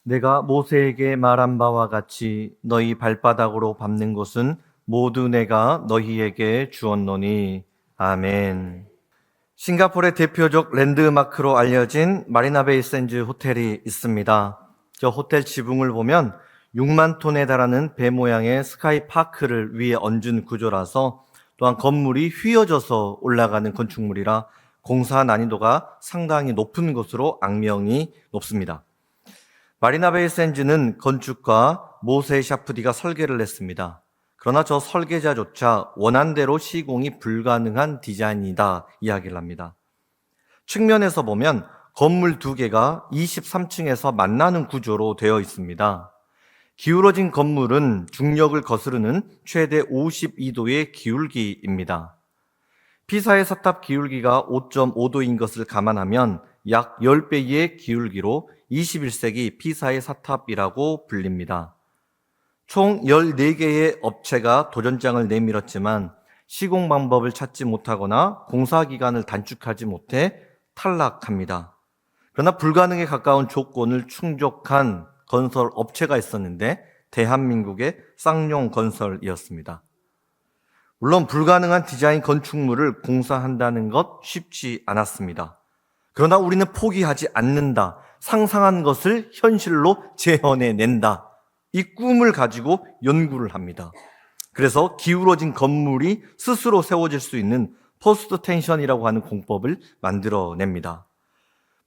내가 모세에게 말한 바와 같이 너희 발바닥으로 밟는 곳은 모두 내가 너희에게 주었노니. 아멘. 싱가포르의 대표적 랜드마크로 알려진 마리나베이 샌즈 호텔이 있습니다. 저 호텔 지붕을 보면 6만 톤에 달하는 배 모양의 스카이파크를 위에 얹은 구조라서, 또한 건물이 휘어져서 올라가는 건축물이라 공사 난이도가 상당히 높은 것으로 악명이 높습니다. 마리나베이 샌즈는 건축가 모세 샤프디가 설계를 했습니다. 그러나 저 설계자조차 원한대로 시공이 불가능한 디자인이다 이야기를 합니다. 측면에서 보면 건물 두 개가 23층에서 만나는 구조로 되어 있습니다. 기울어진 건물은 중력을 거스르는 최대 52도의 기울기입니다. 피사의 사탑 기울기가 5.5도인 것을 감안하면 약 10배의 기울기로 21세기 피사의 사탑이라고 불립니다. 총 14개의 업체가 도전장을 내밀었지만 시공 방법을 찾지 못하거나 공사 기간을 단축하지 못해 탈락합니다. 그러나 불가능에 가까운 조건을 충족한 건설 업체가 있었는데 대한민국의 쌍용건설이었습니다. 물론 불가능한 디자인 건축물을 공사한다는 것 쉽지 않았습니다. 그러나 우리는 포기하지 않는다. 상상한 것을 현실로 재현해낸다. 이 꿈을 가지고 연구를 합니다. 그래서 기울어진 건물이 스스로 세워질 수 있는 포스트 텐션이라고 하는 공법을 만들어냅니다.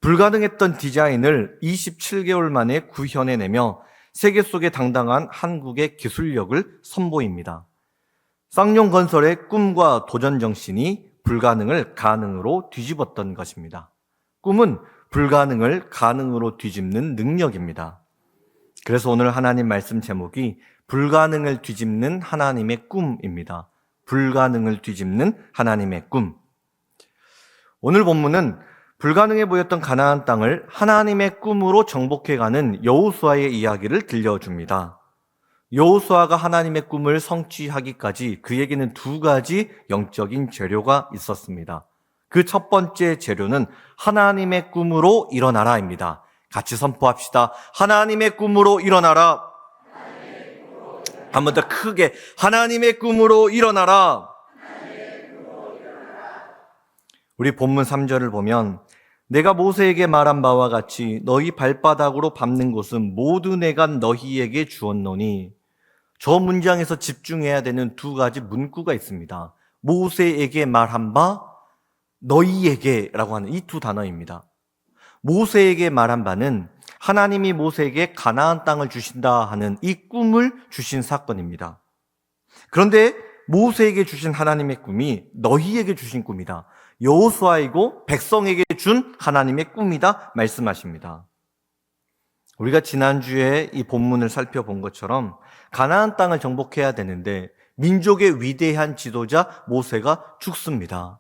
불가능했던 디자인을 27개월 만에 구현해내며 세계 속에 당당한 한국의 기술력을 선보입니다. 쌍용건설의 꿈과 도전 정신이 불가능을 가능으로 뒤집었던 것입니다. 꿈은 불가능을 가능으로 뒤집는 능력입니다. 그래서 오늘 하나님 말씀 제목이 불가능을 뒤집는 하나님의 꿈입니다. 불가능을 뒤집는 하나님의 꿈. 오늘 본문은 불가능해 보였던 가나안 땅을 하나님의 꿈으로 정복해가는 여호수아의 이야기를 들려줍니다. 여호수아가 하나님의 꿈을 성취하기까지 그에게는 두 가지 영적인 재료가 있었습니다. 그 첫 번째 재료는 하나님의 꿈으로 일어나라입니다. 같이 선포합시다. 하나님의 꿈으로 일어나라. 한 번 더 크게 하나님의 꿈으로 일어나라. 우리 본문 3절을 보면 내가 모세에게 말한 바와 같이 너희 발바닥으로 밟는 곳은 모두 내가 너희에게 주었노니. 저 문장에서 집중해야 되는 두 가지 문구가 있습니다. 모세에게 말한 바, 너희에게라고 하는 이 두 단어입니다. 모세에게 말한 바는 하나님이 모세에게 가나안 땅을 주신다 하는 이 꿈을 주신 사건입니다. 그런데 모세에게 주신 하나님의 꿈이 너희에게 주신 꿈이다. 여호수아이고 백성에게 준 하나님의 꿈이다 말씀하십니다. 우리가 지난주에 이 본문을 살펴본 것처럼 가나안 땅을 정복해야 되는데 민족의 위대한 지도자 모세가 죽습니다.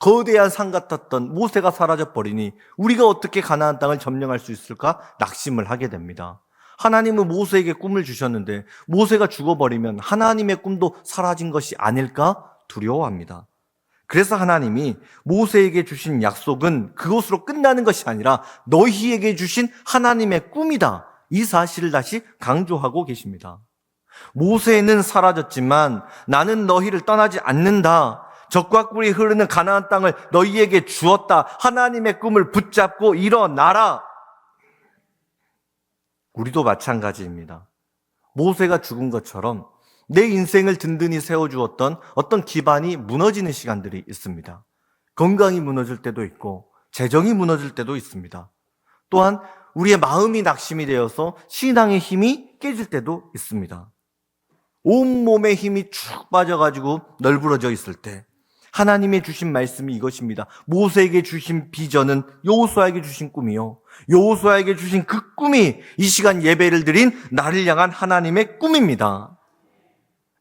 거대한 산 같았던 모세가 사라져버리니 우리가 어떻게 가나안 땅을 점령할 수 있을까 낙심을 하게 됩니다. 하나님은 모세에게 꿈을 주셨는데 모세가 죽어버리면 하나님의 꿈도 사라진 것이 아닐까 두려워합니다. 그래서 하나님이 모세에게 주신 약속은 그것으로 끝나는 것이 아니라 너희에게 주신 하나님의 꿈이다. 이 사실을 다시 강조하고 계십니다. 모세는 사라졌지만 나는 너희를 떠나지 않는다. 젖과 꿀이 흐르는 가나안 땅을 너희에게 주었다. 하나님의 꿈을 붙잡고 일어나라. 우리도 마찬가지입니다. 모세가 죽은 것처럼 내 인생을 든든히 세워주었던 어떤 기반이 무너지는 시간들이 있습니다. 건강이 무너질 때도 있고 재정이 무너질 때도 있습니다. 또한 우리의 마음이 낙심이 되어서 신앙의 힘이 깨질 때도 있습니다. 온몸의 힘이 쭉 빠져가지고 널브러져 있을 때 하나님의 주신 말씀이 이것입니다. 모세에게 주신 비전은 여호수아에게 주신 꿈이요. 여호수아에게 주신 그 꿈이 이 시간 예배를 드린 나를 향한 하나님의 꿈입니다.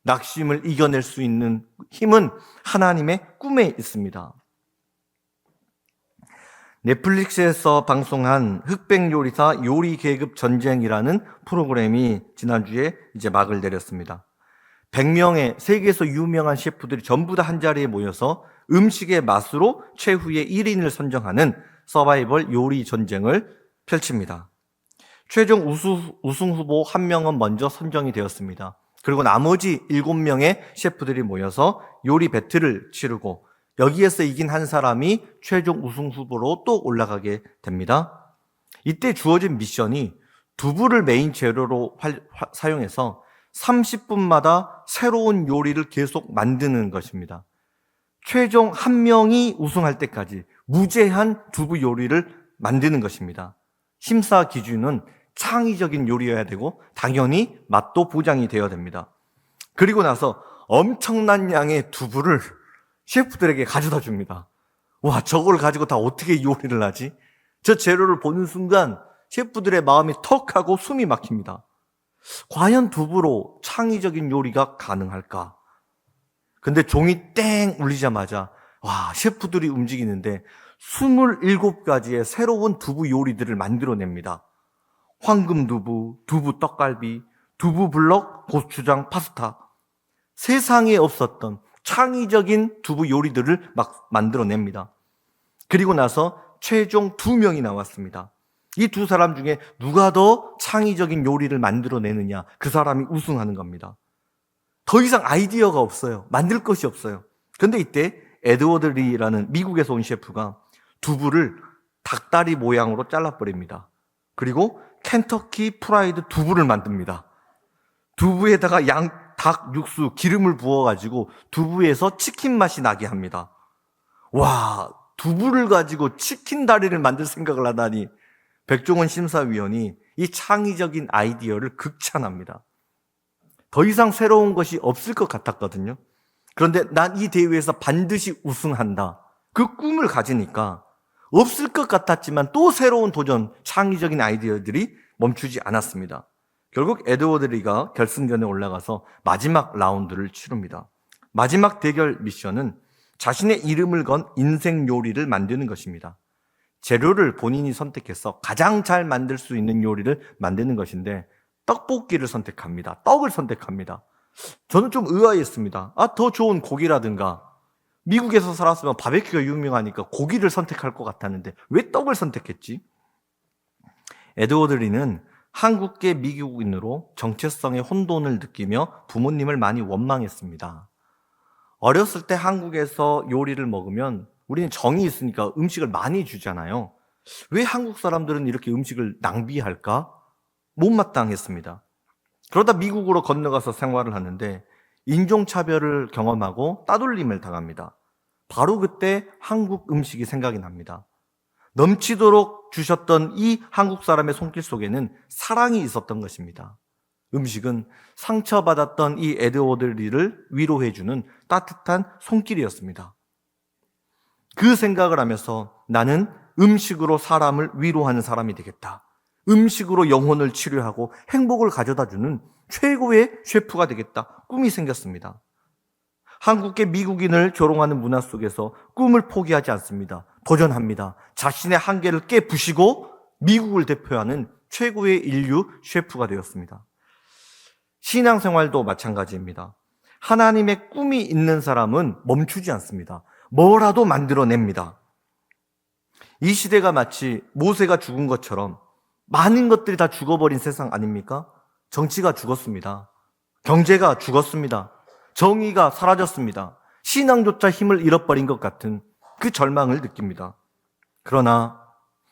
낙심을 이겨낼 수 있는 힘은 하나님의 꿈에 있습니다. 넷플릭스에서 방송한 흑백 요리사 요리 계급 전쟁이라는 프로그램이 지난주에 이제 막을 내렸습니다. 100명의 세계에서 유명한 셰프들이 전부 다 한자리에 모여서 음식의 맛으로 최후의 1인을 선정하는 서바이벌 요리 전쟁을 펼칩니다. 최종 우승 후보 1명은 먼저 선정이 되었습니다. 그리고 나머지 7명의 셰프들이 모여서 요리 배틀을 치르고 여기에서 이긴 한 사람이 최종 우승 후보로 또 올라가게 됩니다. 이때 주어진 미션이 두부를 메인 재료로 사용해서 30분마다 새로운 요리를 계속 만드는 것입니다. 최종 1명이 우승할 때까지 무제한 두부 요리를 만드는 것입니다. 심사 기준은 창의적인 요리여야 되고 당연히 맛도 보장이 되어야 됩니다. 그리고 나서 엄청난 양의 두부를 셰프들에게 가져다 줍니다. 와, 저걸 가지고 다 어떻게 요리를 하지? 저 재료를 보는 순간 셰프들의 마음이 턱 하고 숨이 막힙니다. 과연 두부로 창의적인 요리가 가능할까? 근데 종이 땡 울리자마자 와, 셰프들이 움직이는데 27가지의 새로운 두부 요리들을 만들어냅니다. 황금 두부, 두부 떡갈비, 두부 블럭, 고추장, 파스타. 세상에 없었던 창의적인 두부 요리들을 막 만들어냅니다. 그리고 나서 최종 2명이 나왔습니다. 이 두 사람 중에 누가 더 창의적인 요리를 만들어내느냐, 그 사람이 우승하는 겁니다. 더 이상 아이디어가 없어요. 만들 것이 없어요. 그런데 이때 에드워드 리라는 미국에서 온 셰프가 두부를 닭다리 모양으로 잘라버립니다. 그리고 켄터키 프라이드 두부를 만듭니다. 두부에다가 닭 육수, 기름을 부어가지고 두부에서 치킨 맛이 나게 합니다. 와, 두부를 가지고 치킨 다리를 만들 생각을 하다니. 백종원 심사위원이 이 창의적인 아이디어를 극찬합니다. 더 이상 새로운 것이 없을 것 같았거든요. 그런데 난 이 대회에서 반드시 우승한다. 그 꿈을 가지니까 없을 것 같았지만 또 새로운 도전, 창의적인 아이디어들이 멈추지 않았습니다. 결국 에드워드 리가 결승전에 올라가서 마지막 라운드를 치릅니다. 마지막 대결 미션은 자신의 이름을 건 인생 요리를 만드는 것입니다. 재료를 본인이 선택해서 가장 잘 만들 수 있는 요리를 만드는 것인데 떡볶이를 선택합니다. 떡을 선택합니다. 저는 좀 의아했습니다. 더 좋은 고기라든가 미국에서 살았으면 바베큐가 유명하니까 고기를 선택할 것 같았는데 왜 떡을 선택했지? 에드워드 리는 한국계 미국인으로 정체성의 혼돈을 느끼며 부모님을 많이 원망했습니다. 어렸을 때 한국에서 요리를 먹으면 우리는 정이 있으니까 음식을 많이 주잖아요. 왜 한국 사람들은 이렇게 음식을 낭비할까? 못마땅했습니다. 그러다 미국으로 건너가서 생활을 하는데 인종차별을 경험하고 따돌림을 당합니다. 바로 그때 한국 음식이 생각이 납니다. 넘치도록 주셨던 이 한국 사람의 손길 속에는 사랑이 있었던 것입니다. 음식은 상처받았던 이 에드워드 리를 위로해주는 따뜻한 손길이었습니다. 그 생각을 하면서 나는 음식으로 사람을 위로하는 사람이 되겠다. 음식으로 영혼을 치료하고 행복을 가져다주는 최고의 셰프가 되겠다. 꿈이 생겼습니다. 한국계 미국인을 조롱하는 문화 속에서 꿈을 포기하지 않습니다. 도전합니다. 자신의 한계를 깨부시고 미국을 대표하는 최고의 인류 셰프가 되었습니다. 신앙생활도 마찬가지입니다. 하나님의 꿈이 있는 사람은 멈추지 않습니다. 뭐라도 만들어냅니다. 이 시대가 마치 모세가 죽은 것처럼 많은 것들이 다 죽어버린 세상 아닙니까? 정치가 죽었습니다. 경제가 죽었습니다. 정의가 사라졌습니다. 신앙조차 힘을 잃어버린 것 같은 그 절망을 느낍니다. 그러나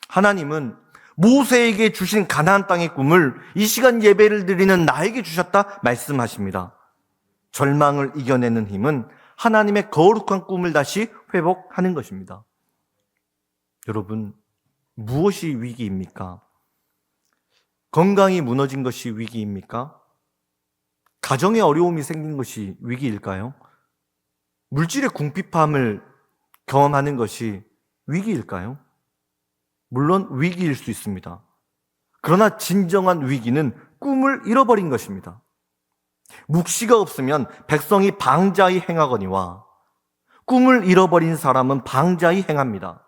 하나님은 모세에게 주신 가나안 땅의 꿈을 이 시간 예배를 드리는 나에게 주셨다 말씀하십니다. 절망을 이겨내는 힘은 하나님의 거룩한 꿈을 다시 회복하는 것입니다. 여러분, 무엇이 위기입니까? 건강이 무너진 것이 위기입니까? 가정에 어려움이 생긴 것이 위기일까요? 물질의 궁핍함을 경험하는 것이 위기일까요? 물론 위기일 수 있습니다. 그러나 진정한 위기는 꿈을 잃어버린 것입니다. 묵시가 없으면 백성이 방자히 행하거니와 꿈을 잃어버린 사람은 방자히 행합니다.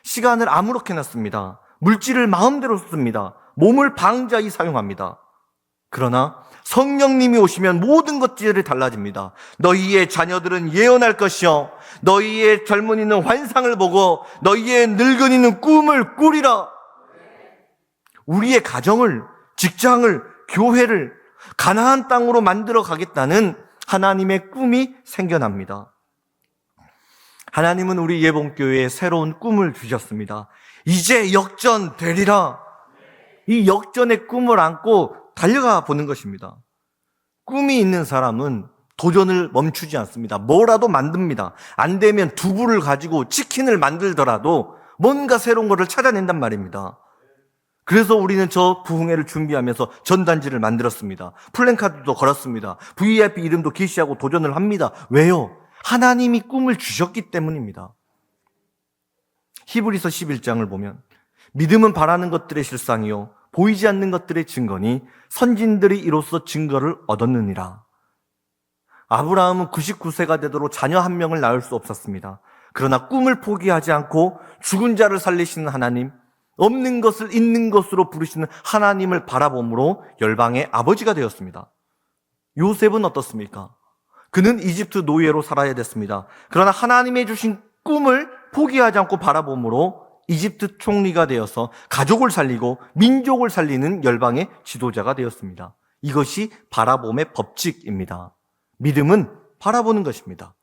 시간을 아무렇게나 씁니다. 물질을 마음대로 씁니다. 몸을 방자히 사용합니다. 그러나 성령님이 오시면 모든 것들이 달라집니다. 너희의 자녀들은 예언할 것이요 너희의 젊은이는 환상을 보고 너희의 늙은이는 꿈을 꾸리라. 우리의 가정을 직장을, 교회를 가나안 땅으로 만들어 가겠다는 하나님의 꿈이 생겨납니다. 하나님은 우리 예봉교회에 새로운 꿈을 주셨습니다. 이제 역전되리라. 이 역전의 꿈을 안고 달려가 보는 것입니다. 꿈이 있는 사람은 도전을 멈추지 않습니다. 뭐라도 만듭니다. 안 되면 두부를 가지고 치킨을 만들더라도 뭔가 새로운 것을 찾아낸단 말입니다. 그래서 우리는 저 부흥회를 준비하면서 전단지를 만들었습니다. 플랜카드도 걸었습니다. VIP 이름도 게시하고 도전을 합니다. 왜요? 하나님이 꿈을 주셨기 때문입니다. 히브리서 11장을 보면 믿음은 바라는 것들의 실상이요 보이지 않는 것들의 증거니 선진들이 이로써 증거를 얻었느니라. 아브라함은 99세가 되도록 자녀 한 명을 낳을 수 없었습니다. 그러나 꿈을 포기하지 않고 죽은 자를 살리시는 하나님, 없는 것을 있는 것으로 부르시는 하나님을 바라봄으로 열방의 아버지가 되었습니다. 요셉은 어떻습니까? 그는 이집트 노예로 살아야 됐습니다. 그러나 하나님의 주신 꿈을 포기하지 않고 바라봄으로 이집트 총리가 되어서 가족을 살리고 민족을 살리는 열방의 지도자가 되었습니다. 이것이 바라봄의 법칙입니다. 믿음은 바라보는 것입니다.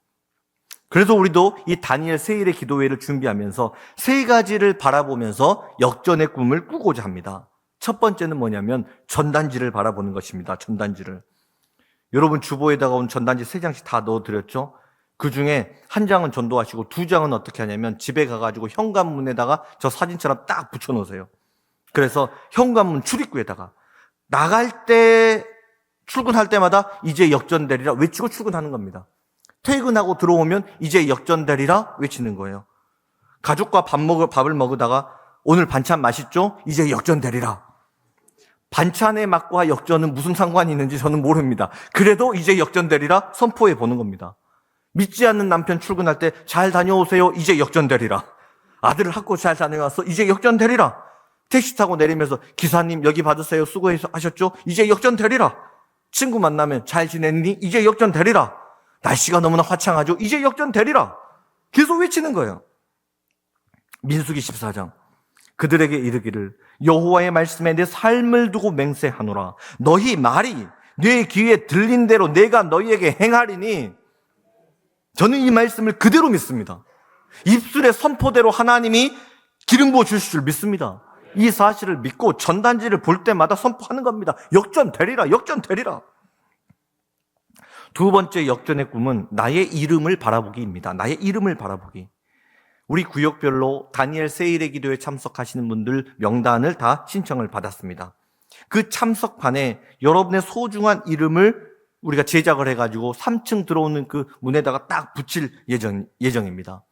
그래서 우리도 이 다니엘 세일의 기도회를 준비하면서 세 가지를 바라보면서 역전의 꿈을 꾸고자 합니다. 첫 번째는 뭐냐면 전단지를 바라보는 것입니다. 전단지를. 여러분 주보에다가 온 전단지 3장씩 다 넣어드렸죠? 그 중에 한 장은 전도하시고 2장은 어떻게 하냐면 집에 가가지고 현관문에다가 저 사진처럼 딱 붙여놓으세요. 그래서 현관문 출입구에다가 나갈 때 출근할 때마다 이제 역전되리라 외치고 출근하는 겁니다. 퇴근하고 들어오면 이제 역전되리라 외치는 거예요. 가족과 밥을 먹으다가 오늘 반찬 맛있죠? 이제 역전되리라. 반찬의 맛과 역전은 무슨 상관이 있는지 저는 모릅니다. 그래도 이제 역전되리라 선포해 보는 겁니다. 믿지 않는 남편 출근할 때 잘 다녀오세요. 이제 역전되리라. 아들 학교 잘 다녀왔어. 이제 역전되리라. 택시 타고 내리면서 기사님 여기 받으세요. 수고하셨죠? 이제 역전되리라. 친구 만나면 잘 지냈니? 이제 역전되리라. 날씨가 너무나 화창하죠? 이제 역전되리라. 계속 외치는 거예요. 민수기 14장. 그들에게 이르기를 여호와의 말씀에 내 삶을 두고 맹세하노라. 너희 말이 내 귀에 들린 대로 내가 너희에게 행하리니. 저는 이 말씀을 그대로 믿습니다. 입술의 선포대로 하나님이 기름 부어 주실 줄 믿습니다. 이 사실을 믿고 전단지를 볼 때마다 선포하는 겁니다. 역전되리라, 역전되리라. 두 번째 역전의 꿈은 나의 이름을 바라보기입니다. 나의 이름을 바라보기. 우리 구역별로 다니엘 세일의 기도에 참석하시는 분들 명단을 다 신청을 받았습니다. 그 참석판에 여러분의 소중한 이름을 우리가 제작을 해가지고 3층 들어오는 그 문에다가 딱 붙일 예정입니다.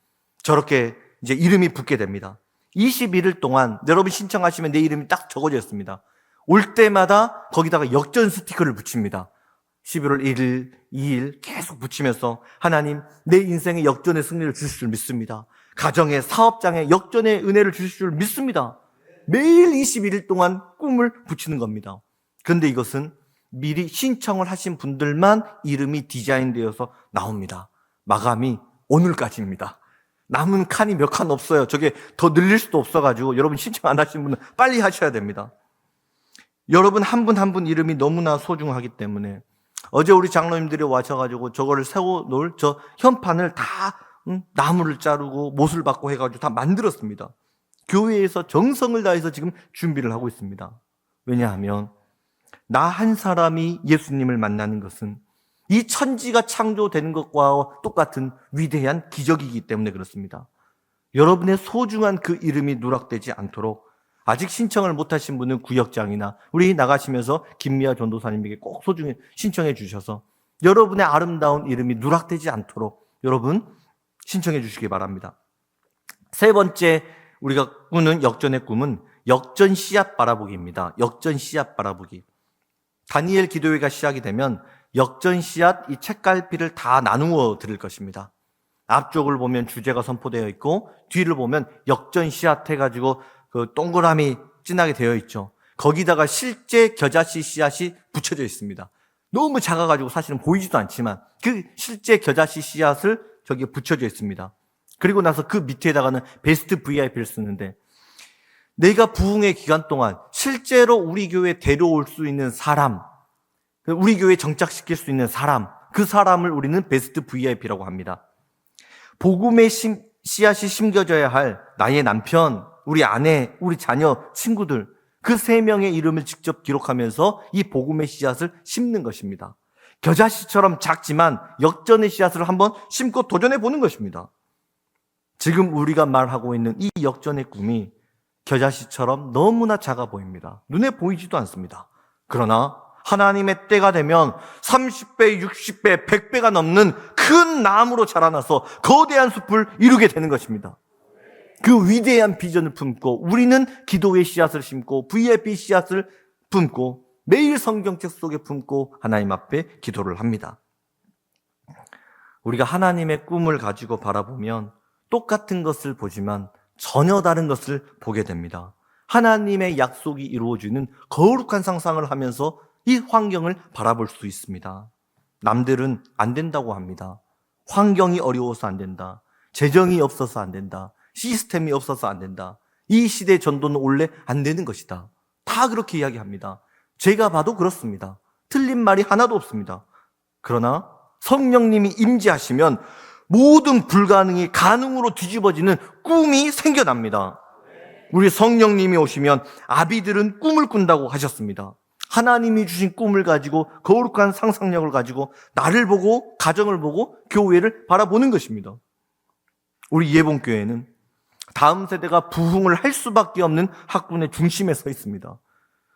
저렇게 이제 이름이 붙게 됩니다. 21일 동안 여러분 신청하시면 내 이름이 딱 적어져 있습니다. 올 때마다 거기다가 역전 스티커를 붙입니다. 11월 1일, 2일 계속 붙이면서 하나님 내 인생의 역전의 승리를 주실 줄 믿습니다. 가정의 사업장에 역전의 은혜를 주실 줄 믿습니다. 매일 21일 동안 꿈을 붙이는 겁니다. 그런데 이것은 미리 신청을 하신 분들만 이름이 디자인되어서 나옵니다. 마감이 오늘까지입니다. 남은 칸이 몇 칸 없어요. 저게 더 늘릴 수도 없어가지고 여러분 신청 안 하신 분은 빨리 하셔야 됩니다. 여러분 한 분 한 분 이름이 너무나 소중하기 때문에 어제 우리 장로님들이 와셔가지고 저거를 세워놓을 저 현판을 다 나무를 자르고 못을 받고 해가지고 다 만들었습니다. 교회에서 정성을 다해서 지금 준비를 하고 있습니다. 왜냐하면 나 한 사람이 예수님을 만나는 것은 이 천지가 창조된 것과 똑같은 위대한 기적이기 때문에 그렇습니다. 여러분의 소중한 그 이름이 누락되지 않도록 아직 신청을 못하신 분은 구역장이나 우리 나가시면서 김미아 전도사님에게 꼭 소중히 신청해 주셔서 여러분의 아름다운 이름이 누락되지 않도록 여러분 신청해 주시기 바랍니다. 세 번째 우리가 꾸는 역전의 꿈은 역전 씨앗 바라보기입니다. 역전 씨앗 바라보기. 다니엘 기도회가 시작이 되면 역전 씨앗 이 책갈피를 다 나누어 드릴 것입니다. 앞쪽을 보면 주제가 선포되어 있고 뒤를 보면 역전 씨앗 해가지고 그 동그라미 진하게 되어 있죠. 거기다가 실제 겨자씨 씨앗이 붙여져 있습니다. 너무 작아가지고 사실은 보이지도 않지만 그 실제 겨자씨 씨앗을 저기에 붙여져 있습니다. 그리고 나서 그 밑에다가는 베스트 VIP를 쓰는데 내가 부흥의 기간 동안 실제로 우리 교회에 데려올 수 있는 사람, 우리 교회에 정착시킬 수 있는 사람, 그 사람을 우리는 베스트 VIP라고 합니다. 복음의 씨앗이 심겨져야 할 나의 남편, 우리 아내, 우리 자녀, 친구들, 그 3명의 이름을 직접 기록하면서 이 복음의 씨앗을 심는 것입니다. 겨자씨처럼 작지만 역전의 씨앗을 한번 심고 도전해 보는 것입니다. 지금 우리가 말하고 있는 이 역전의 꿈이 겨자씨처럼 너무나 작아 보입니다. 눈에 보이지도 않습니다. 그러나 하나님의 때가 되면 30배, 60배, 100배가 넘는 큰 나무로 자라나서 거대한 숲을 이루게 되는 것입니다. 그 위대한 비전을 품고 우리는 기도의 씨앗을 심고 VIP 씨앗을 품고 매일 성경책 속에 품고 하나님 앞에 기도를 합니다. 우리가 하나님의 꿈을 가지고 바라보면 똑같은 것을 보지만 전혀 다른 것을 보게 됩니다. 하나님의 약속이 이루어지는 거룩한 상상을 하면서 이 환경을 바라볼 수 있습니다. 남들은 안 된다고 합니다. 환경이 어려워서 안 된다. 재정이 없어서 안 된다. 시스템이 없어서 안 된다. 이 시대 전도는 원래 안 되는 것이다. 다 그렇게 이야기합니다. 제가 봐도 그렇습니다. 틀린 말이 하나도 없습니다. 그러나 성령님이 임재하시면 모든 불가능이 가능으로 뒤집어지는 꿈이 생겨납니다. 우리 성령님이 오시면 아비들은 꿈을 꾼다고 하셨습니다. 하나님이 주신 꿈을 가지고 거룩한 상상력을 가지고 나를 보고 가정을 보고 교회를 바라보는 것입니다. 우리 예봉교회는 다음 세대가 부흥을 할 수밖에 없는 학군의 중심에 서 있습니다.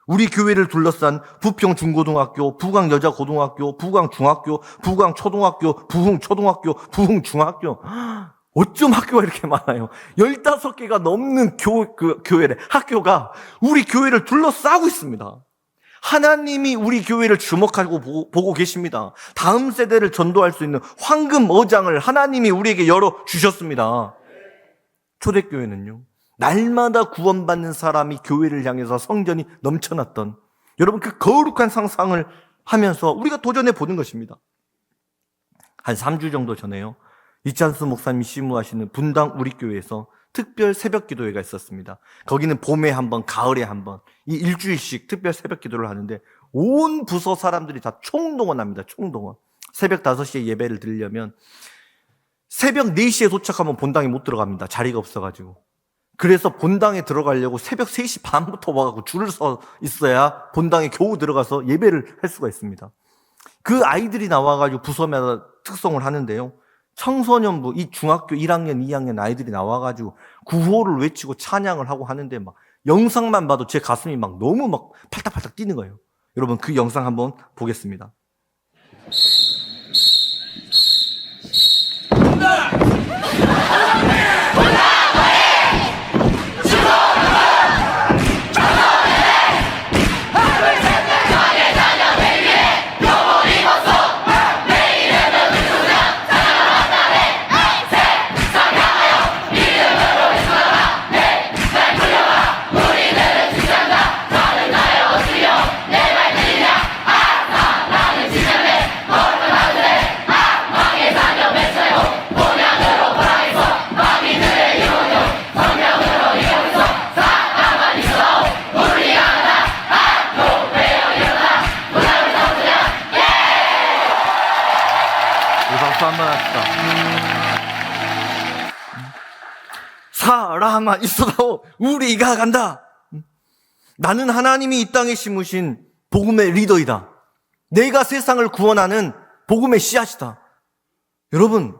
우리 교회를 둘러싼 부평 중고등학교, 부강 여자고등학교, 부강 중학교, 부강 초등학교, 부흥 초등학교, 부흥 중학교. 어쩜 학교가 이렇게 많아요? 15개가 넘는 교회래. 학교가 우리 교회를 둘러싸고 있습니다. 하나님이 우리 교회를 주목하고 보고 계십니다. 다음 세대를 전도할 수 있는 황금 어장을 하나님이 우리에게 열어주셨습니다. 초대교회는요, 날마다 구원받는 사람이 교회를 향해서 성전이 넘쳐났던, 여러분 그 거룩한 상상을 하면서 우리가 도전해 보는 것입니다. 한 3주 정도 전에요, 이찬수 목사님이 심무하시는 분당 우리 교회에서 특별 새벽 기도회가 있었습니다. 거기는 봄에 한 번, 가을에 한 번, 이 일주일씩 특별 새벽 기도를 하는데 온 부서 사람들이 다 총동원합니다. 총동원. 새벽 5시에 예배를 드리려면 새벽 4시에 도착하면 본당에 못 들어갑니다. 자리가 없어가지고. 그래서 본당에 들어가려고 새벽 3시 반부터 와가지고 줄을 서 있어야 본당에 겨우 들어가서 예배를 할 수가 있습니다. 그 아이들이 나와가지고 부서마다 특성을 하는데요, 청소년부, 이 중학교 1학년, 2학년 아이들이 나와가지고 구호를 외치고 찬양을 하고 하는데 막 영상만 봐도 제 가슴이 막 너무 막 팔딱팔딱 뛰는 거예요. 여러분 그 영상 한번 보겠습니다. 사람아 있어도 우리가 간다. 나는 하나님이 이 땅에 심으신 복음의 리더이다. 내가 세상을 구원하는 복음의 씨앗이다. 여러분,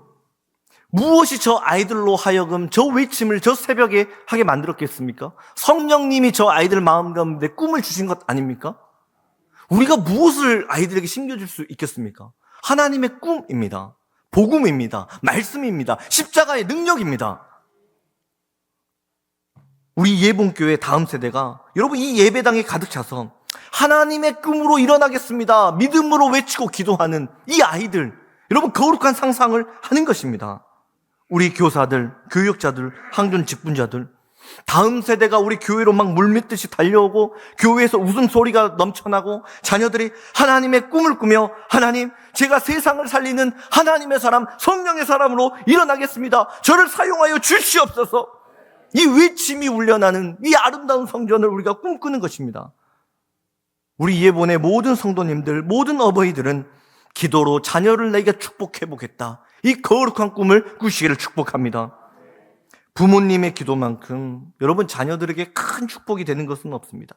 무엇이 저 아이들로 하여금 저 외침을 저 새벽에 하게 만들었겠습니까? 성령님이 저 아이들 마음 가운데 꿈을 주신 것 아닙니까? 우리가 무엇을 아이들에게 심겨줄 수 있겠습니까? 하나님의 꿈입니다. 복음입니다. 말씀입니다. 십자가의 능력입니다. 우리 예봉교회 다음 세대가 여러분 이 예배당에 가득 차서 하나님의 꿈으로 일어나겠습니다, 믿음으로 외치고 기도하는 이 아이들, 여러분 거룩한 상상을 하는 것입니다. 우리 교사들, 교육자들, 항전 직분자들, 다음 세대가 우리 교회로 막 물밀듯이 달려오고 교회에서 웃음소리가 넘쳐나고 자녀들이 하나님의 꿈을 꾸며, 하나님 제가 세상을 살리는 하나님의 사람, 성령의 사람으로 일어나겠습니다, 저를 사용하여 주시옵소서. 이 외침이 울려나는 이 아름다운 성전을 우리가 꿈꾸는 것입니다. 우리 예본의 모든 성도님들, 모든 어버이들은 기도로 자녀를 내게 축복해 보겠다, 이 거룩한 꿈을 꾸시기를 축복합니다. 부모님의 기도만큼 여러분 자녀들에게 큰 축복이 되는 것은 없습니다.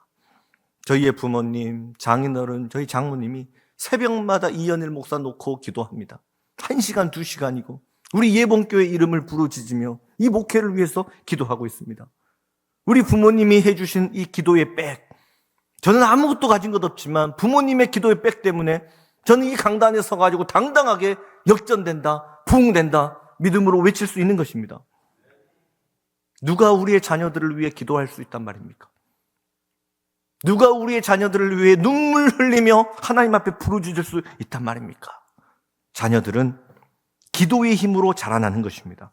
저희의 부모님, 장인어른, 저희 장모님이 새벽마다 이연일 목사 놓고 기도합니다. 1시간, 2시간이고 우리 예본교회 이름을 부르짖으며 이 목회를 위해서 기도하고 있습니다. 우리 부모님이 해주신 이 기도의 백, 저는 아무것도 가진 것 없지만 부모님의 기도의 백 때문에 저는 이 강단에 서가지고 당당하게 역전된다, 부흥된다, 믿음으로 외칠 수 있는 것입니다. 누가 우리의 자녀들을 위해 기도할 수 있단 말입니까? 누가 우리의 자녀들을 위해 눈물 흘리며 하나님 앞에 부르짖을 수 있단 말입니까? 자녀들은 기도의 힘으로 자라나는 것입니다.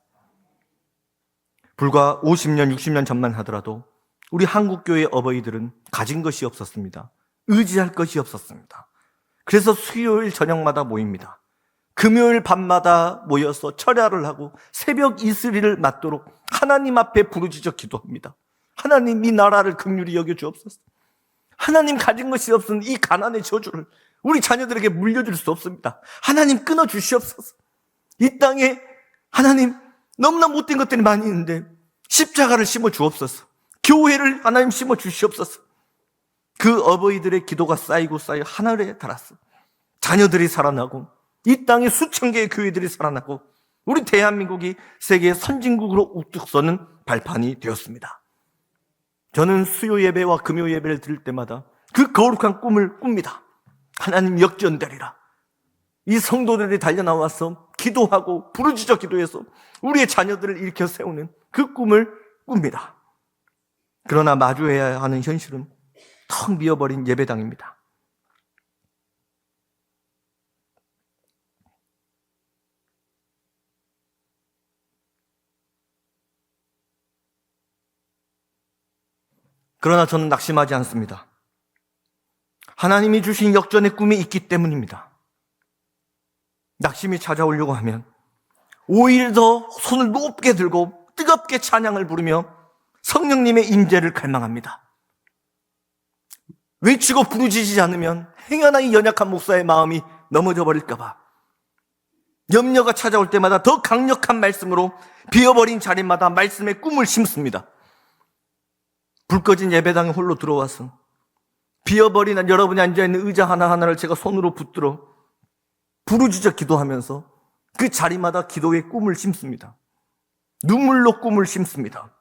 불과 50년, 60년 전만 하더라도 우리 한국교회 어버이들은 가진 것이 없었습니다. 의지할 것이 없었습니다. 그래서 수요일 저녁마다 모입니다. 금요일 밤마다 모여서 철야를 하고 새벽 이슬이를 맞도록 하나님 앞에 부르짖어 기도합니다. 하나님, 이 나라를 긍휼히 여겨주옵소서. 하나님, 가진 것이 없는 이 가난의 저주를 우리 자녀들에게 물려줄 수 없습니다. 하나님, 끊어주시옵소서. 이 땅에 하나님 너무나 못된 것들이 많이 있는데 십자가를 심어 주옵소서. 교회를 하나님 심어 주시옵소서. 그 어버이들의 기도가 쌓이고 쌓여 하늘에 달았어. 자녀들이 살아나고 이 땅에 수천 개의 교회들이 살아나고 우리 대한민국이 세계 선진국으로 우뚝 서는 발판이 되었습니다. 저는 수요 예배와 금요 예배를 드릴 때마다 그 거룩한 꿈을 꿉니다. 하나님, 역전되리라. 이 성도들이 달려나와서 기도하고 부르짖어 기도해서 우리의 자녀들을 일으켜 세우는 그 꿈을 꿉니다. 그러나 마주해야 하는 현실은 텅 비어버린 예배당입니다. 그러나 저는 낙심하지 않습니다. 하나님이 주신 역전의 꿈이 있기 때문입니다. 낙심이 찾아오려고 하면 오히려 더 손을 높게 들고 뜨겁게 찬양을 부르며 성령님의 임재를 갈망합니다. 외치고 부르짖지 않으면 행여나 이 연약한 목사의 마음이 넘어져 버릴까 봐 염려가 찾아올 때마다 더 강력한 말씀으로 비어버린 자리마다 말씀의 꿈을 심습니다. 불 꺼진 예배당에 홀로 들어와서 비어버린 여러분이 앉아있는 의자 하나하나를 제가 손으로 붙들어 부르짖어 기도하면서 그 자리마다 기도의 꿈을 심습니다. 눈물로 꿈을 심습니다.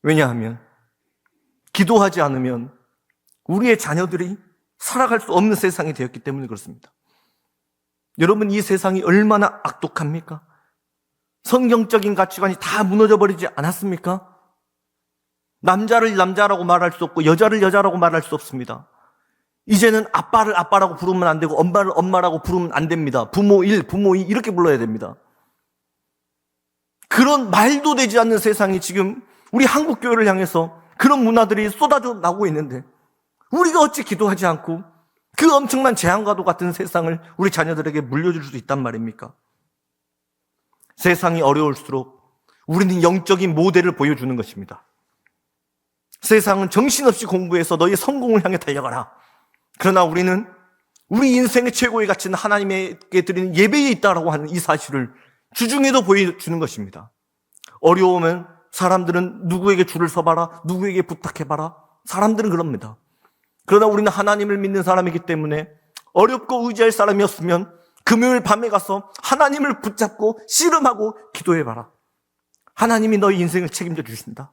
왜냐하면 기도하지 않으면 우리의 자녀들이 살아갈 수 없는 세상이 되었기 때문에 그렇습니다. 여러분, 이 세상이 얼마나 악독합니까? 성경적인 가치관이 다 무너져 버리지 않았습니까? 남자를 남자라고 말할 수 없고 여자를 여자라고 말할 수 없습니다. 이제는 아빠를 아빠라고 부르면 안 되고 엄마를 엄마라고 부르면 안 됩니다. 부모 1, 부모 2 이렇게 불러야 됩니다. 그런 말도 되지 않는 세상이 지금 우리 한국 교회를 향해서 그런 문화들이 쏟아져 나오고 있는데 우리가 어찌 기도하지 않고 그 엄청난 재앙과도 같은 세상을 우리 자녀들에게 물려줄 수 있단 말입니까? 세상이 어려울수록 우리는 영적인 모델을 보여주는 것입니다. 세상은 정신없이 공부해서 너희 성공을 향해 달려가라. 그러나 우리는 우리 인생의 최고의 가치는 하나님에게 드리는 예배에 있다라고 하는 이 사실을 주중에도 보여주는 것입니다. 어려우면 사람들은 누구에게 줄을 서봐라, 누구에게 부탁해봐라. 사람들은 그럽니다. 그러나 우리는 하나님을 믿는 사람이기 때문에 어렵고 의지할 사람이 없으면 금요일 밤에 가서 하나님을 붙잡고 씨름하고 기도해봐라. 하나님이 너희 인생을 책임져 주신다.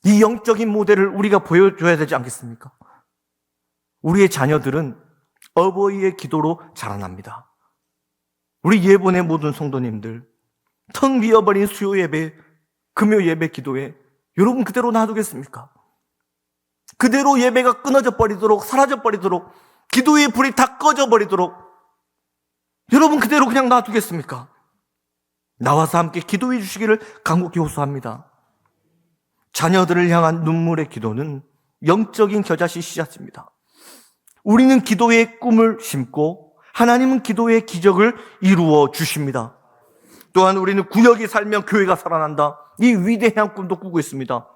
이 영적인 모델을 우리가 보여줘야 되지 않겠습니까? 우리의 자녀들은 어버이의 기도로 자라납니다. 우리 예본의 모든 성도님들, 텅 비어버린 수요 예배, 금요 예배 기도에 여러분 그대로 놔두겠습니까? 그대로 예배가 끊어져 버리도록, 사라져 버리도록, 기도의 불이 다 꺼져 버리도록 여러분 그대로 그냥 놔두겠습니까? 나와서 함께 기도해 주시기를 간곡히 호소합니다. 자녀들을 향한 눈물의 기도는 영적인 겨자씨 씨앗입니다. 우리는 기도의 꿈을 심고 하나님은 기도의 기적을 이루어 주십니다. 또한 우리는 구역이 살면 교회가 살아난다. 이 위대한 꿈도 꾸고 있습니다.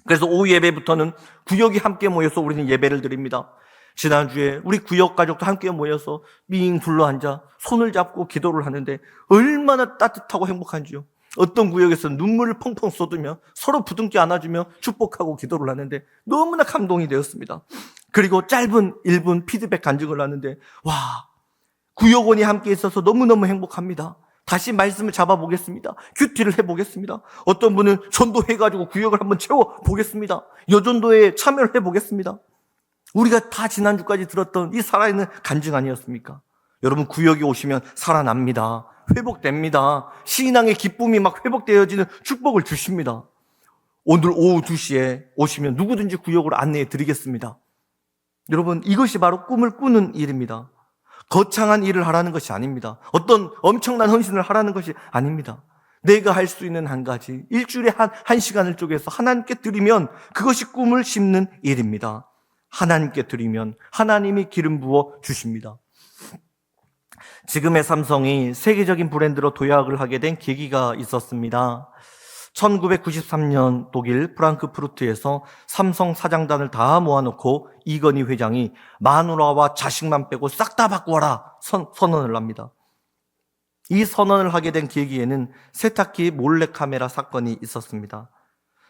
그래서 오후 예배부터는 구역이 함께 모여서 우리는 예배를 드립니다. 지난주에 우리 구역 가족도 함께 모여서 삥 둘러앉아 손을 잡고 기도를 하는데 얼마나 따뜻하고 행복한지요. 어떤 구역에서는 눈물을 펑펑 쏟으며 서로 부둥켜 안아주며 축복하고 기도를 하는데 너무나 감동이 되었습니다. 그리고 짧은 1분 피드백 간증을 하는데 와, 구역원이 함께 있어서 너무너무 행복합니다. 다시 말씀을 잡아보겠습니다. 큐티를 해보겠습니다. 어떤 분은 전도해가지고 구역을 한번 채워보겠습니다. 여전도에 참여를 해보겠습니다. 우리가 다 지난주까지 들었던 이 살아있는 간증 아니었습니까? 여러분, 구역에 오시면 살아납니다. 회복됩니다. 신앙의 기쁨이 막 회복되어지는 축복을 주십니다. 오늘 오후 2시에 오시면 누구든지 구역으로 안내해 드리겠습니다. 여러분, 이것이 바로 꿈을 꾸는 일입니다. 거창한 일을 하라는 것이 아닙니다. 어떤 엄청난 헌신을 하라는 것이 아닙니다. 내가 할 수 있는 한 가지, 일주일에 한 시간을 쪼개서 하나님께 드리면 그것이 꿈을 심는 일입니다. 하나님께 드리면 하나님이 기름 부어 주십니다. 지금의 삼성이 세계적인 브랜드로 도약을 하게 된 계기가 있었습니다. 1993년 독일 프랑크푸르트에서 삼성 사장단을 다 모아놓고 이건희 회장이 마누라와 자식만 빼고 싹 다 바꾸어라 선언을 합니다. 이 선언을 하게 된 계기에는 세탁기 몰래카메라 사건이 있었습니다.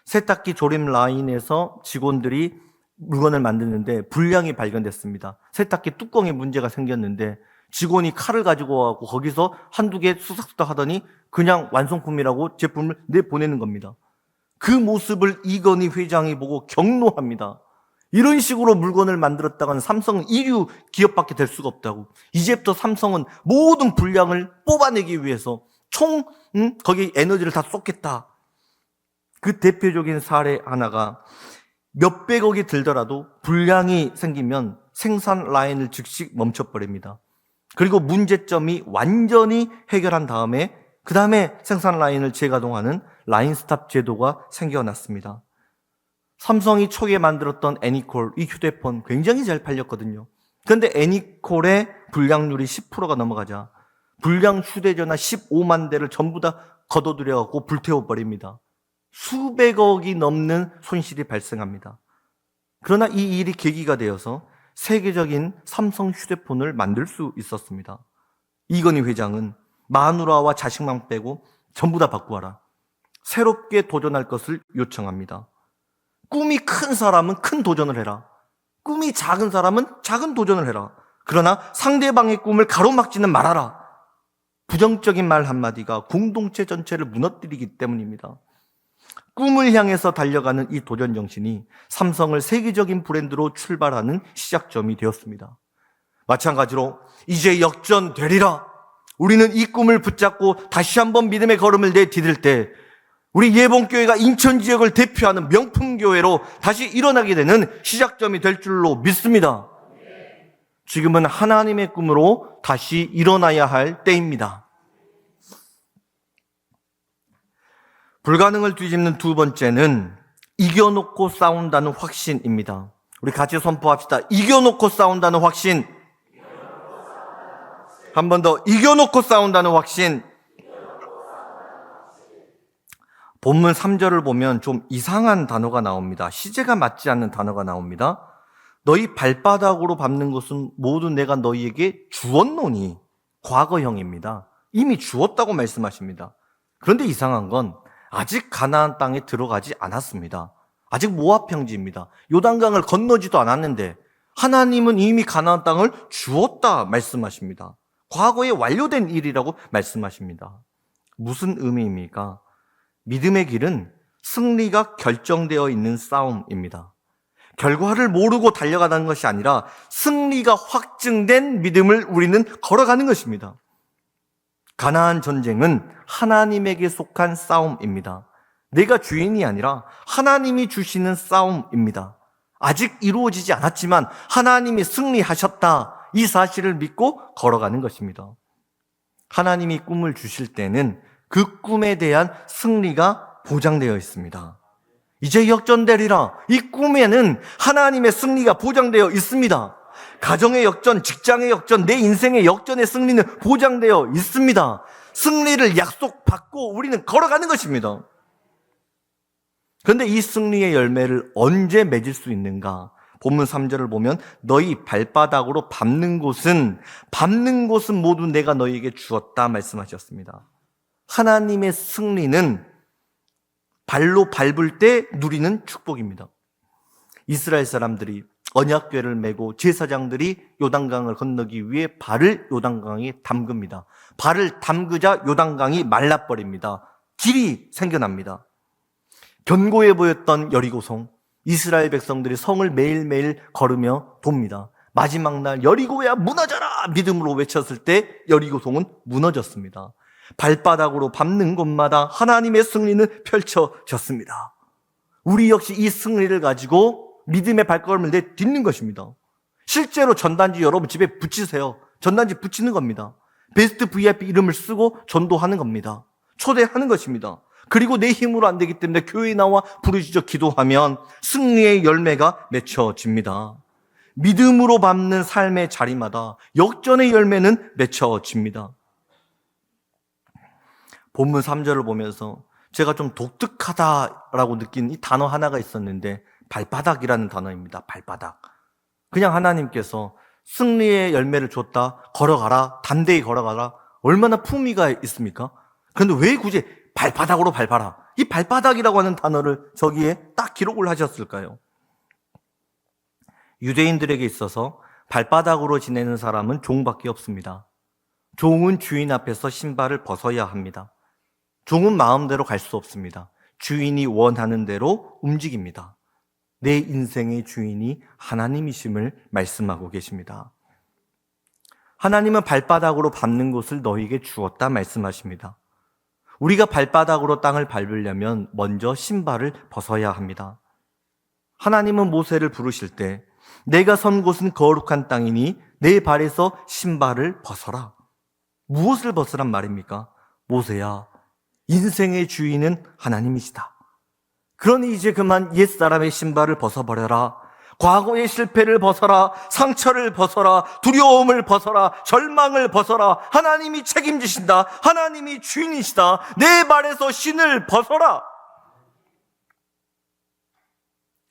세탁기 조립 라인에서 직원들이 물건을 만드는데 불량이 발견됐습니다. 세탁기 뚜껑에 문제가 생겼는데 직원이 칼을 가지고 와서 거기서 한두 개 수삭수삭 하더니 그냥 완성품이라고 제품을 내보내는 겁니다. 그 모습을 이건희 회장이 보고 경노합니다. 이런 식으로 물건을 만들었다가는 삼성은 이류 기업밖에 될 수가 없다고. 이제부터 삼성은 모든 불량을 뽑아내기 위해서 거기 에너지를 다 쏟겠다. 그 대표적인 사례 하나가 몇백억이 들더라도 불량이 생기면 생산 라인을 즉시 멈춰버립니다. 그리고 문제점이 완전히 해결한 다음에 그 다음에 생산 라인을 재가동하는 라인 스탑 제도가 생겨났습니다. 삼성이 초기에 만들었던 애니콜, 이 휴대폰 굉장히 잘 팔렸거든요. 그런데 애니콜의 불량률이 10%가 넘어가자 불량 휴대전화 15만 대를 전부 다 걷어들여갖고 불태워버립니다. 수백억이 넘는 손실이 발생합니다. 그러나 이 일이 계기가 되어서 세계적인 삼성 휴대폰을 만들 수 있었습니다. 이건희 회장은 마누라와 자식만 빼고 전부 다 바꾸어라. 새롭게 도전할 것을 요청합니다. 꿈이 큰 사람은 큰 도전을 해라. 꿈이 작은 사람은 작은 도전을 해라. 그러나 상대방의 꿈을 가로막지는 말아라. 부정적인 말 한마디가 공동체 전체를 무너뜨리기 때문입니다. 꿈을 향해서 달려가는 이 도전 정신이 삼성을 세계적인 브랜드로 출발하는 시작점이 되었습니다. 마찬가지로 이제 역전되리라. 우리는 이 꿈을 붙잡고 다시 한번 믿음의 걸음을 내디딜 때 우리 예봉교회가 인천 지역을 대표하는 명품교회로 다시 일어나게 되는 시작점이 될 줄로 믿습니다. 지금은 하나님의 꿈으로 다시 일어나야 할 때입니다. 불가능을 뒤집는 두 번째는 이겨놓고 싸운다는 확신입니다. 우리 같이 선포합시다. 이겨놓고 싸운다는 확신. 한 번 더. 이겨놓고 싸운다는 확신. 본문 3절을 보면 좀 이상한 단어가 나옵니다. 시제가 맞지 않는 단어가 나옵니다. 너희 발바닥으로 밟는 것은 모두 내가 너희에게 주었노니. 과거형입니다. 이미 주었다고 말씀하십니다. 그런데 이상한 건 아직 가나안 땅에 들어가지 않았습니다. 아직 모압 평지입니다. 요단강을 건너지도 않았는데 하나님은 이미 가나안 땅을 주었다 말씀하십니다. 과거에 완료된 일이라고 말씀하십니다. 무슨 의미입니까? 믿음의 길은 승리가 결정되어 있는 싸움입니다. 결과를 모르고 달려가는 것이 아니라 승리가 확증된 믿음을 우리는 걸어가는 것입니다. 가나안 전쟁은 하나님에게 속한 싸움입니다. 내가 주인이 아니라 하나님이 주시는 싸움입니다. 아직 이루어지지 않았지만 하나님이 승리하셨다. 이 사실을 믿고 걸어가는 것입니다. 하나님이 꿈을 주실 때는 그 꿈에 대한 승리가 보장되어 있습니다. 이제 역전되리라. 이 꿈에는 하나님의 승리가 보장되어 있습니다. 가정의 역전, 직장의 역전, 내 인생의 역전의 승리는 보장되어 있습니다. 승리를 약속받고 우리는 걸어가는 것입니다. 그런데 이 승리의 열매를 언제 맺을 수 있는가? 본문 3절을 보면 너희 발바닥으로 밟는 곳은 모두 내가 너희에게 주었다 말씀하셨습니다. 하나님의 승리는 발로 밟을 때 누리는 축복입니다. 이스라엘 사람들이 언약궤를 메고 제사장들이 요단강을 건너기 위해 발을 요단강에 담급니다. 발을 담그자 요단강이 말라버립니다. 길이 생겨납니다. 견고해 보였던 여리고성, 이스라엘 백성들이 성을 매일매일 걸으며 돕니다. 마지막 날 여리고야 무너져라 믿음으로 외쳤을 때 여리고성은 무너졌습니다. 발바닥으로 밟는 곳마다 하나님의 승리는 펼쳐졌습니다. 우리 역시 이 승리를 가지고 믿음의 발걸음을 내딛는 것입니다. 실제로 전단지 여러분 집에 붙이세요. 전단지 붙이는 겁니다. 베스트 VIP 이름을 쓰고 전도하는 겁니다. 초대하는 것입니다. 그리고 내 힘으로 안 되기 때문에 교회에 나와 부르짖어 기도하면 승리의 열매가 맺혀집니다. 믿음으로 밟는 삶의 자리마다 역전의 열매는 맺혀집니다. 본문 3절을 보면서 제가 좀 독특하다라고 느낀 이 단어 하나가 있었는데 발바닥이라는 단어입니다. 발바닥. 그냥 하나님께서 승리의 열매를 줬다. 걸어가라. 담대히 걸어가라. 얼마나 품위가 있습니까? 그런데 왜 굳이 발바닥으로 밟아라. 이 발바닥이라고 하는 단어를 저기에 딱 기록을 하셨을까요? 유대인들에게 있어서 발바닥으로 지내는 사람은 종밖에 없습니다. 종은 주인 앞에서 신발을 벗어야 합니다. 종은 마음대로 갈 수 없습니다. 주인이 원하는 대로 움직입니다. 내 인생의 주인이 하나님이심을 말씀하고 계십니다. 하나님은 발바닥으로 밟는 곳을 너희에게 주었다 말씀하십니다. 우리가 발바닥으로 땅을 밟으려면 먼저 신발을 벗어야 합니다. 하나님은 모세를 부르실 때 내가 선 곳은 거룩한 땅이니 내 발에서 신발을 벗어라. 무엇을 벗으란 말입니까? 모세야, 인생의 주인은 하나님이시다. 그러니 이제 그만 옛사람의 신발을 벗어버려라. 과거의 실패를 벗어라. 상처를 벗어라. 두려움을 벗어라. 절망을 벗어라. 하나님이 책임지신다. 하나님이 주인이시다. 내 발에서 신을 벗어라.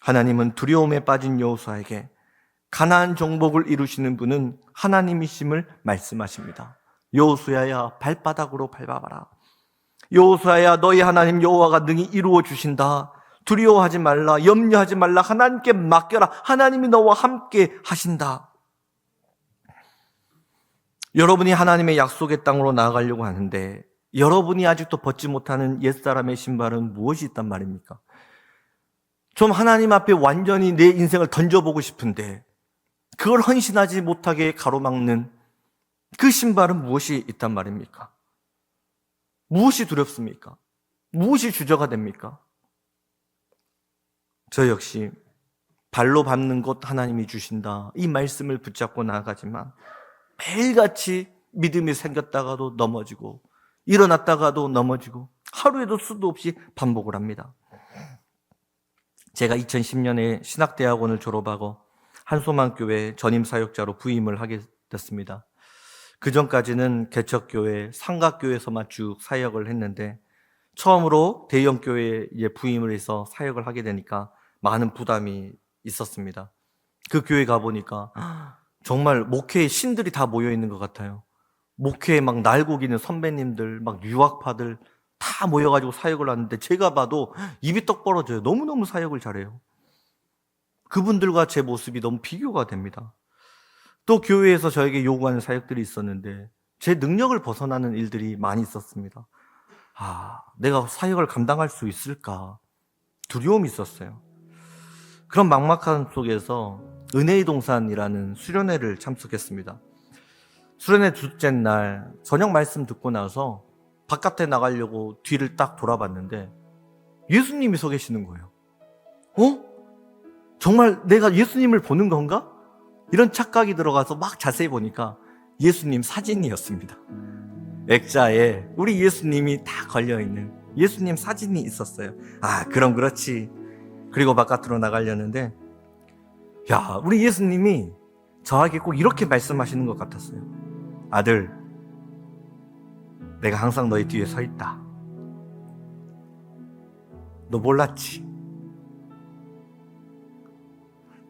하나님은 두려움에 빠진 여호수아에게 가나안 정복을 이루시는 분은 하나님이심을 말씀하십니다. 여호수아야, 발바닥으로 밟아봐라. 여호수아야, 너희 하나님 여호와가 능히 이루어 주신다. 두려워하지 말라. 염려하지 말라. 하나님께 맡겨라. 하나님이 너와 함께 하신다. 여러분이 하나님의 약속의 땅으로 나아가려고 하는데 여러분이 아직도 벗지 못하는 옛사람의 신발은 무엇이 있단 말입니까? 좀 하나님 앞에 완전히 내 인생을 던져보고 싶은데 그걸 헌신하지 못하게 가로막는 그 신발은 무엇이 있단 말입니까? 무엇이 두렵습니까? 무엇이 주저가 됩니까? 저 역시 발로 밟는 곳 하나님이 주신다. 이 말씀을 붙잡고 나아가지만 매일같이 믿음이 생겼다가도 넘어지고 일어났다가도 넘어지고 하루에도 수도 없이 반복을 합니다. 제가 2010년에 신학대학원을 졸업하고 한소망교회 전임사역자로 부임을 하게 됐습니다. 그 전까지는 개척교회, 상각교회에서만 쭉 사역을 했는데 처음으로 대형교회에 부임을 해서 사역을 하게 되니까 많은 부담이 있었습니다. 그 교회 가보니까 정말 목회의 신들이 다 모여있는 것 같아요. 목회에 막 날고기는 선배님들, 막 유학파들 다 모여가지고 사역을 하는데 제가 봐도 입이 떡 벌어져요. 너무너무 사역을 잘해요. 그분들과 제 모습이 너무 비교가 됩니다. 또 교회에서 저에게 요구하는 사역들이 있었는데 제 능력을 벗어나는 일들이 많이 있었습니다. 내가 사역을 감당할 수 있을까? 두려움이 있었어요. 그런 막막한 속에서 은혜의 동산이라는 수련회를 참석했습니다. 수련회 둘째 날 저녁 말씀 듣고 나서 바깥에 나가려고 뒤를 딱 돌아봤는데 예수님이 서 계시는 거예요. 정말 내가 예수님을 보는 건가? 이런 착각이 들어가서 막 자세히 보니까 예수님 사진이었습니다. 액자에 우리 예수님이 다 걸려있는 예수님 사진이 있었어요. 그럼 그렇지. 그리고 바깥으로 나가려는데 우리 예수님이 저에게 꼭 이렇게 말씀하시는 것 같았어요. 아들, 내가 항상 너희 뒤에 서 있다. 너 몰랐지?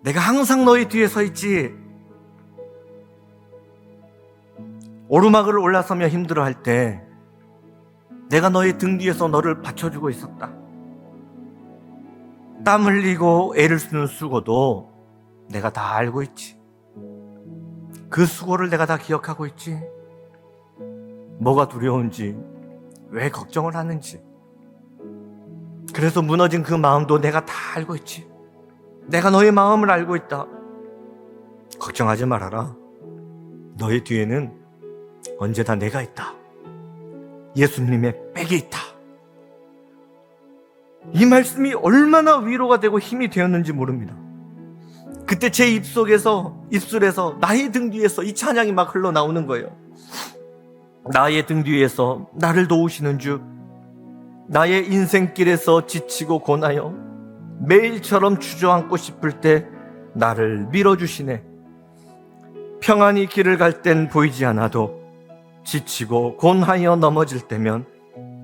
내가 항상 너희 뒤에 서 있지. 오르막을 올라서며 힘들어할 때 내가 너희 등 뒤에서 너를 받쳐주고 있었다. 땀 흘리고 애를 쓰는 수고도 내가 다 알고 있지. 그 수고를 내가 다 기억하고 있지. 뭐가 두려운지, 왜 걱정을 하는지. 그래서 무너진 그 마음도 내가 다 알고 있지. 내가 너의 마음을 알고 있다. 걱정하지 말아라. 너의 뒤에는 언제나 내가 있다. 예수님의 백이 있다. 이 말씀이 얼마나 위로가 되고 힘이 되었는지 모릅니다. 그때 제 입술에서 나의 등 뒤에서 이 찬양이 막 흘러나오는 거예요. 나의 등 뒤에서 나를 도우시는 주, 나의 인생길에서 지치고 고나여 매일처럼 주저앉고 싶을 때 나를 밀어주시네. 평안히 길을 갈 땐 보이지 않아도 지치고 곤하여 넘어질 때면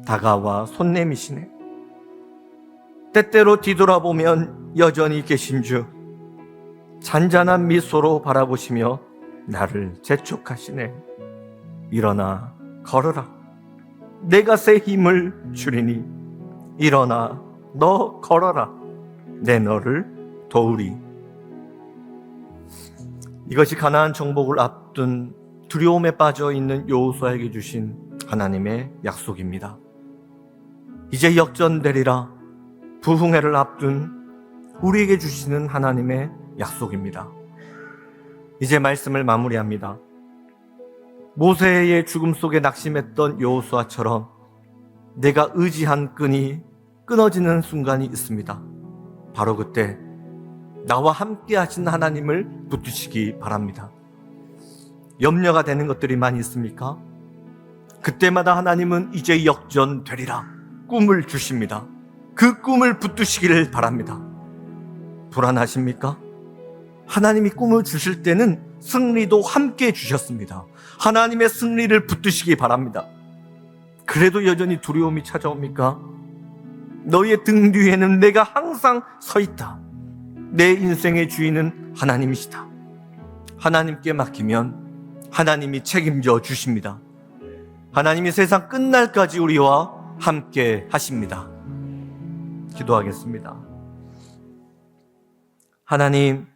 다가와 손 내미시네. 때때로 뒤돌아보면 여전히 계신 주, 잔잔한 미소로 바라보시며 나를 재촉하시네. 일어나 걸어라. 내가 새 힘을 주리니 일어나 너 걸어라. 내 너를 도우리. 이것이 가나안 정복을 앞둔 두려움에 빠져 있는 여호수아에게 주신 하나님의 약속입니다. 이제 역전되리라. 부흥회를 앞둔 우리에게 주시는 하나님의 약속입니다. 이제 말씀을 마무리합니다. 모세의 죽음 속에 낙심했던 여호수아처럼 내가 의지한 끈이 끊어지는 순간이 있습니다. 바로 그때 나와 함께 하신 하나님을 붙드시기 바랍니다. 염려가 되는 것들이 많이 있습니까? 그때마다 하나님은 이제 역전되리라 꿈을 주십니다. 그 꿈을 붙드시기를 바랍니다. 불안하십니까? 하나님이 꿈을 주실 때는 승리도 함께 주셨습니다. 하나님의 승리를 붙드시기 바랍니다. 그래도 여전히 두려움이 찾아옵니까? 너의 등 뒤에는 내가 항상 서 있다. 내 인생의 주인은 하나님이시다. 하나님께 맡기면 하나님이 책임져 주십니다. 하나님이 세상 끝날까지 우리와 함께 하십니다. 기도하겠습니다. 하나님,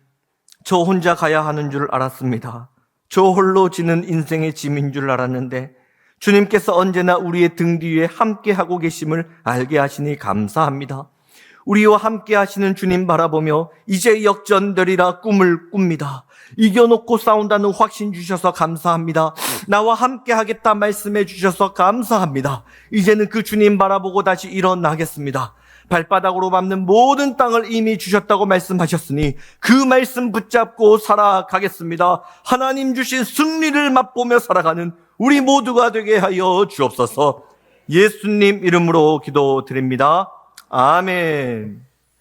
저 혼자 가야 하는 줄 알았습니다. 저 홀로 지는 인생의 짐인 줄 알았는데 주님께서 언제나 우리의 등 뒤에 함께 하고 계심을 알게 하시니 감사합니다. 우리와 함께 하시는 주님 바라보며 이제 역전되리라 꿈을 꿉니다. 이겨놓고 싸운다는 확신 주셔서 감사합니다. 나와 함께 하겠다 말씀해 주셔서 감사합니다. 이제는 그 주님 바라보고 다시 일어나겠습니다. 발바닥으로 밟는 모든 땅을 이미 주셨다고 말씀하셨으니 그 말씀 붙잡고 살아가겠습니다. 하나님 주신 승리를 맛보며 살아가는 우리 모두가 되게 하여 주옵소서. 예수님 이름으로 기도드립니다. 아멘.